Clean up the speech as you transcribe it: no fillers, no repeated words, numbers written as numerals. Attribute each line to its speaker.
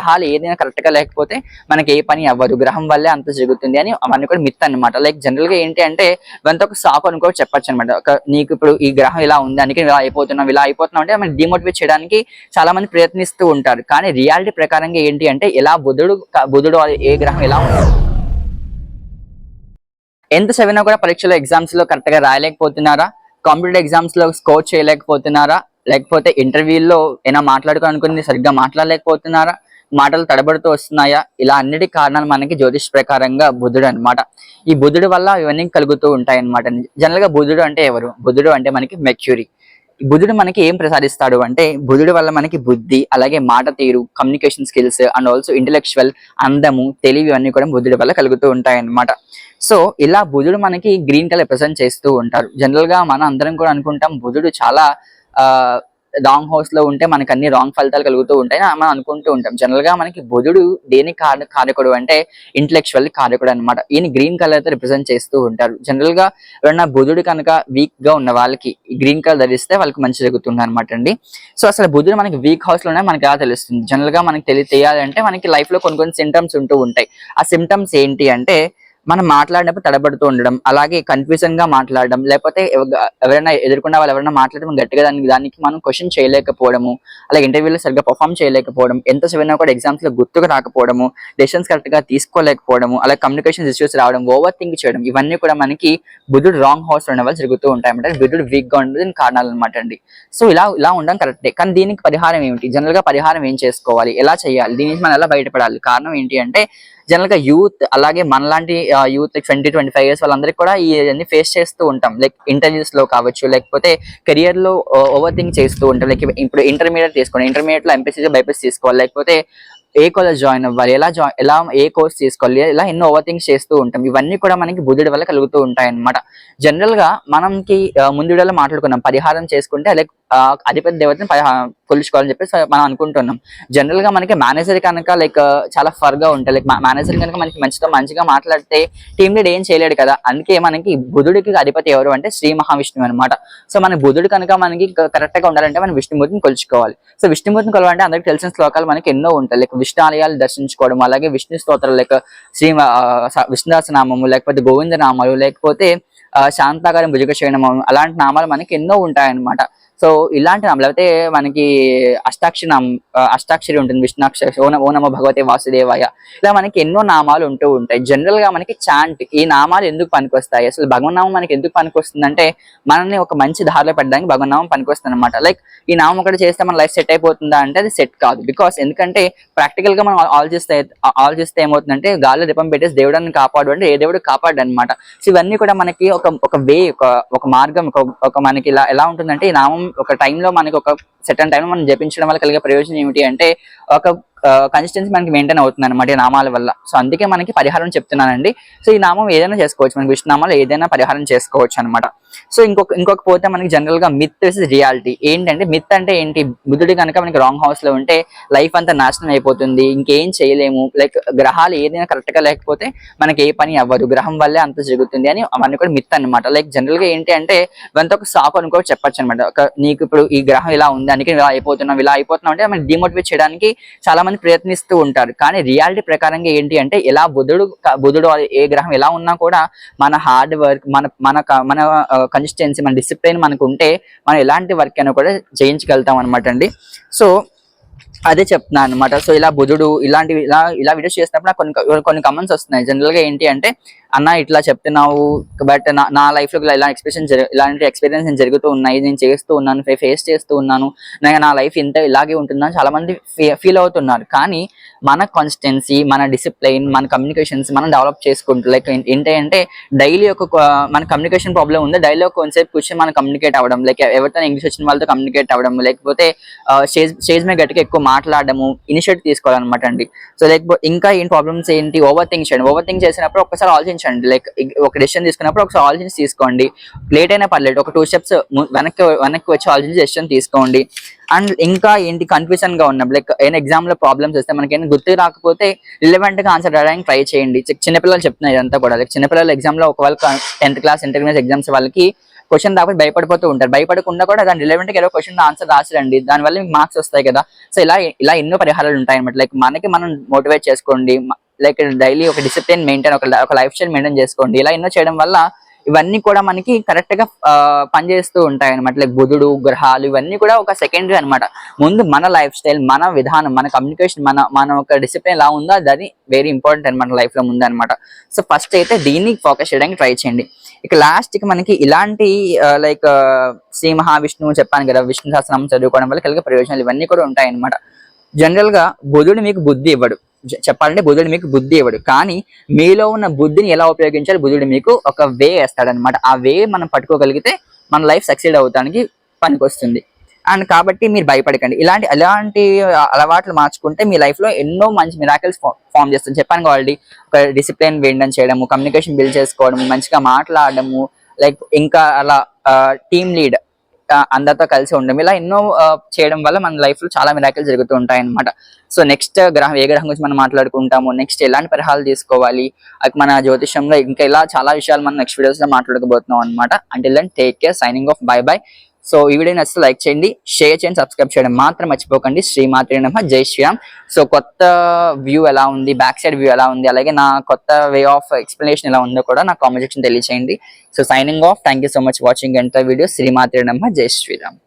Speaker 1: గ్రహాలు ఏదైనా కరెక్ట్ గా లేకపోతే మనకి ఏ పని అవ్వదు, గ్రహం వల్లే అంత జరుగుతుంది అని అవన్నీ కూడా మిత్ అనమాట. లైక్ జనరల్ గా ఏంటి అంటే ఇవంతా ఒక సాకు అని కూడా చెప్పొచ్చు అనమాట. నీకు ఇప్పుడు ఈ గ్రహం ఇలా ఉంది అందుకే ఇలా అయిపోతున్నాం అంటే మనకి డిమోటివేట్ చేయడానికి చాలా మంది ప్రయత్నిస్తూ ఉంటారు. కానీ రియాలిటీ ప్రకారంగా ఏంటి అంటే ఇలా బుధుడు ఏ గ్రహం ఎలా ఉంటుంది, ఎంత చదివినా కూడా పరీక్షలో ఎగ్జామ్స్ లో కరెక్ట్ గా రాయలేకపోతున్నారా, కాంపిటేటివ్ ఎగ్జామ్స్ లో స్కోర్ చేయలేకపోతున్నారా, లేకపోతే ఇంటర్వ్యూల్లో ఏమైనా మాట్లాడుకోవాలనుకుని సరిగ్గా మాట్లాడలేకపోతున్నారా, మాటలు తడబడుతూ వస్తున్నాయా, ఇలా అన్నిటి కారణాలు మనకి జ్యోతిష్ ప్రకారంగా బుధుడు అనమాట. ఈ బుధుడు వల్ల ఇవన్నీ కలుగుతూ ఉంటాయి అనమాట. జనరల్ గా బుధుడు అంటే ఎవరు? బుధుడు అంటే మనకి మెర్క్యూరీ. బుధుడు మనకి ఏం ప్రసాదిస్తాడు అంటే బుధుడు వల్ల మనకి బుద్ధి, అలాగే మాట తీరు, communication skills and also intellectual, అందము, తెలివి అన్ని కూడా బుధుడి వల్ల కలుగుతూ ఉంటాయి అన్నమాట. సో ఇలా బుధుడు మనకి గ్రీన్ కలర్ రిప్రజెంట్ చేస్తూ ఉంటారు. జనరల్ గా మనం అందరం కూడా అనుకుంటాం బుధుడు చాలా రాంగ్ హౌస్ లో ఉంటే మనకి అన్ని రాంగ్ ఫలితాలు కలుగుతూ ఉంటాయి మనం అనుకుంటూ ఉంటాం. జనరల్ గా మనకి బుధుడు దేని కారకుడు అంటే ఇంటెలెక్చువల్ కారకుడు అనమాట. ఈయన గ్రీన్ కలర్ తో రిప్రజెంట్ చేస్తూ ఉంటారు. జనరల్ గా ఎవరైనా బుధుడు కనుక వీక్ గా ఉన్న వాళ్ళకి గ్రీన్ కలర్ ధరిస్తే వాళ్ళకి మంచి జరుగుతుంది అనమాట అండి. సో అసలు బుధుడు మనకి వీక్ హౌస్ లోనే మనకి ఎలా తెలుస్తుంది? జనరల్ గా మనకి తెలియాలంటే మనకి లైఫ్ లో కొన్ని సిమ్టమ్స్ ఉంటూ ఉంటాయి. ఆ సిమ్టమ్స్ ఏంటి అంటే మనం మాట్లాడినప్పుడు తడబడుతూ ఉండడం, అలాగే కన్ఫ్యూజన్ గా మాట్లాడడం, లేకపోతే ఎవరైనా ఎదుర్కొన్న వాళ్ళు ఎవరైనా మాట్లాడడం గట్టిగా దానికి మనం క్వశ్చన్ చేయలేకపోవడము, అలాగే ఇంటర్వ్యూలో సరిగ్గా పర్ఫామ్ చేయలేకపోవడం, ఎంత చదివినా కూడా ఎగ్జామ్స్ లో గుర్తుకు రాకపోవడము, డెసిషన్స్ కరెక్ట్ గా తీసుకోలేకపోవడము, అలాగే కమ్యూనికేషన్ ఇష్యూస్ రావడం, ఓవర్ థింక్ చేయడం, ఇవన్నీ కూడా మనకి బుధుడు రాంగ్ హౌస్ లో ఉన్న వాళ్ళు జరుగుతూ ఉంటాయి అన్నమాట. బుధుడు వీక్ గా ఉండదు కారణాలు అనమాట అండి. సో ఇలా ఉండడం కరెక్టే. కానీ దీనికి పరిహారం ఏమిటి? జనరల్ గా పరిహారం ఏం చేసుకోవాలి, ఎలా చేయాలి, దీని నుంచి మనం ఎలా బయటపడాలి? కారణం ఏంటి అంటే జనరల్ గా యూత్, అలాగే మనలాంటి యూత్ 20-25 ఇయర్స్ వాళ్ళందరికీ కూడా ఇవన్నీ ఫేస్ చేస్తూ ఉంటాం. లైక్ ఇంటర్వ్యూస్ లో కావచ్చు, లేకపోతే కెరియర్ లో ఓవర్ థింక్ చేస్తూ ఉంటాం. లైక్ ఇప్పుడు ఇంటర్మీడియట్ తీసుకోండి, ఇంటర్మీడియట్ లో ఎంపీసీ బైపీసీ తీసుకోవాలి, లేకపోతే ఏ కాలేజ్ జాయిన్ అవ్వాలి, ఎలా ఏ కోర్స్ తీసుకోవాలి, ఇలా ఎన్నో ఓవర్ థింక్స్ చేస్తూ ఉంటాం. ఇవన్నీ కూడా మనకి బుధుడి వల్ల కలుగుతూ ఉంటాయి అన్నమాట. జనరల్ గా మనకి ముందు వీడియోలో మాట్లాడుకున్నాం పరిహారం చేసుకుంటే లైక్ అధిపతి దేవతని కొలుచుకోవాలని చెప్పేసి మనం అనుకుంటున్నాం. జనరల్ గా మనకి మేనేజర్ కనుక లైక్ చాలా ఫర్ గా ఉంటాయి. లైక్ మేనేజర్ కనుక మనకి మంచిగా మాట్లాడితే టీమ్ లీడ్ ఏం చేయలేడు కదా. అందుకే మనకి బుధుడికి అధిపతి ఎవరు అంటే శ్రీ మహావిష్ణువు అనమాట. సో మన బుధుడు కనుక మనకి కరెక్ట్ గా ఉండాలంటే మనం విష్ణుమూర్తిని కొలుచుకోవాలి. సో విష్ణుమూర్తిని కొలవాలంటే అందరికి తెలిసిన శ్లోకాలు మనకి ఎన్నో ఉంటాయి. లైక్ విష్ణు ఆలయాలు దర్శించుకోవడం, అలాగే విష్ణు స్తోత్రాలు, లైక్ విష్ణుదాస నామము, లేకపోతే గోవింద నామాలు, లేకపోతే శాంతాకారం భుజగ శయనము, అలాంటి నామాలు మనకి ఎన్నో ఉంటాయి అన్నమాట. సో ఇలాంటి నామాలు లేకపోతే మనకి అష్టాక్షరి ఉంటుంది, విష్ణాక్షరి, ఓ నమో భగవతే వాసుదేవాయ, ఇలా మనకి ఎన్నో నామాలు ఉంటూ ఉంటాయి. జనరల్ గా మనకి చాంట్, ఈ నామాలు ఎందుకు పనికొస్తాయి, అసలు భగవన్నామం మనకి ఎందుకు పనికొస్తుంది అంటే మనల్ని ఒక మంచి దారిలో పెట్టడానికి భగవన్నామం పనికొస్తుంది అనమాట. లైక్ ఈ నామం ఒకటి చేస్తే మన లైఫ్ సెట్ అయిపోతుందా అంటే అది సెట్ కాదు. బికాస్ ఎందుకంటే ప్రాక్టికల్ గా మనం ఆలోచిస్తే ఏమవుతుందంటే గాల్లో దీపం పెట్టేసి దేవుడిని కాపాడు అంటే ఏ దేవుడు కాపాడు అనమాట. సో ఇవన్నీ కూడా మనకి ఒక వే, ఒక మార్గం, ఒక మనకి ఎలా ఉంటుందంటే ఈ నామం ఒక టైంలో మనకి ఒక సెటన్ టైంలో మనం జపించడం వల్ల కలిగే ప్రయోజనం ఏమిటి అంటే ఒక కన్సిస్టెన్సీ మనకి మెయింటైన్ అవుతుంది అనమాట ఈ నామాల వల్ల. సో అందుకే మనకి పరిహారం చెప్తున్నానండి. సో ఈ నామం ఏదైనా చేసుకోవచ్చు, మనకి విష్ణునామాలు ఏదైనా పరిహారం చేసుకోవచ్చు అనమాట. సో ఇంకొక పోతే మనకి జనరల్ గా మిత్ వర్సెస్ రియాలిటీ ఏంటంటే, మిత్ అంటే ఏంటి, బుధుడు కనుక మనకి రాంగ్ హౌస్ లో ఉంటే లైఫ్ అంతా నాశనం అయిపోతుంది, ఇంకేం చేయలేము, లైక్ గ్రహాలు ఏదైనా కరెక్ట్ గా లేకపోతే మనకి ఏ పని అవ్వదు, గ్రహం వల్లే అంత జరుగుతుంది అని అవన్నీ కూడా మిత్ అనమాట. లైక్ జనరల్ గా ఏంటి అంటే ఇవంతా ఒక సాకు అని కూడా చెప్పొచ్చు అనమాట. నీకు ఇప్పుడు ఈ గ్రహం ఇలా ఉంది అందుకే ఇలా అయిపోతున్నాం అంటే మనకి డిమోటివేట్ చేయడానికి చాలా మంది ప్రయత్నిస్తూ ఉంటారు. కానీ రియాలిటీ ప్రకారంగా ఏంటి అంటే ఇలా బుధుడు ఏ గ్రహం ఎలా ఉన్నా కూడా మన హార్డ్ వర్క్, మన కన్సిస్టెన్సీ, మన డిసిప్లిన్ మనకు ఉంటే మనం ఎలాంటి వర్క్ అయినా కూడా చేయించగలుగుతాం అనమాట అండి. సో అదే చెప్తున్నాను అనమాట. సో ఇలా బుధుడు ఇలాంటివి ఇలా వీడియోస్ చేసినప్పుడు నాకు కొన్ని కమెంట్స్ వస్తున్నాయి. జనరల్ గా ఏంటి అంటే అన్న ఇట్లా చెప్తున్నావు బట్ నా లైఫ్ లో ఇలాంటి ఎక్స్పీరియన్స్ జరుగుతూ ఉన్నాయి, నేను చేస్తూ ఉన్నాను, ఫేస్ చేస్తూ ఉన్నాను, నా లైఫ్ ఇంత ఇలాగే ఉంటుందని చాలా మంది ఫీల్ అవుతున్నారు. కానీ మన కాన్స్టెన్సీ, మన డిసిప్లైన్, మన కమ్యూనికేషన్స్ మనం డెవలప్ చేసుకుంటూ లైక్ ఏంటంటే డైలీ మన కమ్యూనికేషన్ ప్రాబ్లం ఉంది, డైలీ కొంచెంసేపు కూర్చొని మనం కమ్యూనికేట్ అవ్వడం, లైక్ ఎవరితో ఇంగ్లీష్ వచ్చిన వాళ్ళతో కమ్యూనికేట్ అవ్వడం, లేకపోతే స్టేజ్ మీద గట్టిగా ఎక్కువ మాట్లాడము, ఇనిషియేటివ్ తీసుకోవాలన్నమాట అండి. సో లేకపోతే ఇంకా ఏంటి ప్రాబ్లమ్స్ ఏంటి, ఓవర్ థింక్ చేయండి. ఓవర్ థింక్ చేసినప్పుడు ఒకసారి ఆలోచించండి, లైక్ ఒక డెసిషన్ తీసుకున్నప్పుడు ఒకసారి ఆలోచించి తీసుకోండి. లేట్ అయినా పర్లేదు, ఒక 2 steps వెనక్కి వచ్చి ఆలోచించి డెసిషన్ తీసుకోండి. అండ్ ఇంకా ఏంటి కన్ఫ్యూజన్ గా ఉన్నప్పుడు లైక్ ఏమైనా ఎగ్జామ్ లో ప్రాబ్లమ్స్ వస్తే మనకి ఏమైనా గుర్తు రాకపోతే రిలవెంట్ గా ఆన్సర్ రాయడానికి ట్రై చేయండి. చిన్నపిల్లలు చెప్తున్నారు ఇదంతా కూడా. లైక్ చిన్నపిల్లలు ఎగ్జామ్ లో ఒకవేళ 10th క్లాస్ ఇంటర్మీడియట్ ఎగ్జామ్స్ వాళ్ళకి క్వశ్చన్ రాకపోతే భయపడిపోతూ ఉంటారు. భయపడకుండా కూడా దాని రిలవెంట్ గా ఏదో క్వశ్చన్ ఆన్సర్ రాసిరండి, దానివల్ల మీకు మార్క్స్ వస్తాయి కదా. సో ఇలా ఎన్నో పరిహారాలు ఉంటాయి అనమాట. లైక్ మనకి మనం మోటివేట్ చేసుకోండి, లైక్ డైలీ ఒక డిసిప్లిన్ మెయింటైన్, ఒక లైఫ్ స్టైల్ మెయింటైన్ చేసుకోండి. ఇలా ఎన్నో చేయడం వల్ల ఇవన్నీ కూడా మనకి కరెక్ట్ గా పనిచేస్తూ ఉంటాయి అనమాట. లైక్ బుధుడు, గ్రహాలు ఇవన్నీ కూడా ఒక సెకండరీ అనమాట. ముందు మన లైఫ్ స్టైల్, మన విధానం, మన కమ్యూనికేషన్, మన ఒక డిసిప్లిన్ ఎలా ఉందో అది వెరీ ఇంపార్టెంట్ అనమాట లైఫ్ లో ముందు అనమాట. సో ఫస్ట్ అయితే దీన్ని ఫోకస్ చేయడానికి ట్రై చేయండి. ఇక లాస్ట్ కి మనకి ఇలాంటి లైక్ శ్రీ మహావిష్ణువు చెప్పాను కదా, విష్ణు సహస్రనామం చదువుకోవడం వల్ల కలిగే ప్రయోజనాలు ఇవన్నీ కూడా ఉంటాయి అనమాట. జనరల్ గా బుధుడు మీకు బుద్ధి ఇవ్వడు, చెప్పాలంటే బుధుడు మీకు బుద్ధి ఇవ్వడు, కానీ మీలో ఉన్న బుద్ధిని ఎలా ఉపయోగించాలి బుధుడు మీకు ఒక వే వేస్తాడనమాట. ఆ వే మనం పట్టుకోగలిగితే మన లైఫ్ సక్సీడ్ అవడానికి పనికొస్తుంది. అండ్ కాబట్టి మీరు భయపడకండి. అలాంటి అలవాట్లు మార్చుకుంటే మీ లైఫ్ లో ఎన్నో మంచి మిరాకిల్స్ ఫామ్ చేస్తుంది. చెప్పాను ఆల్రెడీ, ఒక డిసిప్లిన్ మెయింటైన్ చేయడము, కమ్యూనికేషన్ బిల్డ్ చేసుకోవడము, మంచిగా మాట్లాడడము, లైక్ ఇంకా అలా టీమ్ లీడ్ అందరితో కలిసి ఉండడం, ఇలా ఎన్నో చేయడం వల్ల మన లైఫ్ లో చాలా మిరాకిల్స్ జరుగుతూ ఉంటాయి అనమాట. సో నెక్స్ట్ గ్రహం, ఏ గ్రహం గురించి మనం మాట్లాడుకుంటాము, నెక్స్ట్ ఎలాంటి పరిహారాలు తీసుకోవాలి, మన జ్యోతిషంలో ఇంకా ఇలా చాలా విషయాలు మనం నెక్స్ట్ వీడియోస్ లో మాట్లాడుకోబోతున్నాం అనమాట. Until then take care, signing off, bye bye. So ఈ వీడియో నచ్చితే లైక్ చేయండి, షేర్ చేయండి, సబ్స్క్రైబ్ చేయడం మాత్రం మర్చిపోకండి. శ్రీమాత్రే నమః, జై శ్రీరామ్. సో కొత్త వ్యూ ఎలా ఉంది, బ్యాక్ సైడ్ వ్యూ ఎలా ఉంది, అలాగే నా కొత్త వే ఆఫ్ ఎక్స్ప్లెనేషన్ ఎలా ఉందో కూడా నాకు కామెంట్ సెక్షన్ తెలియజేయండి. So signing off, thank you so much watching enter video. శ్రీమాత్రే నమః, జై శ్రీరామ్.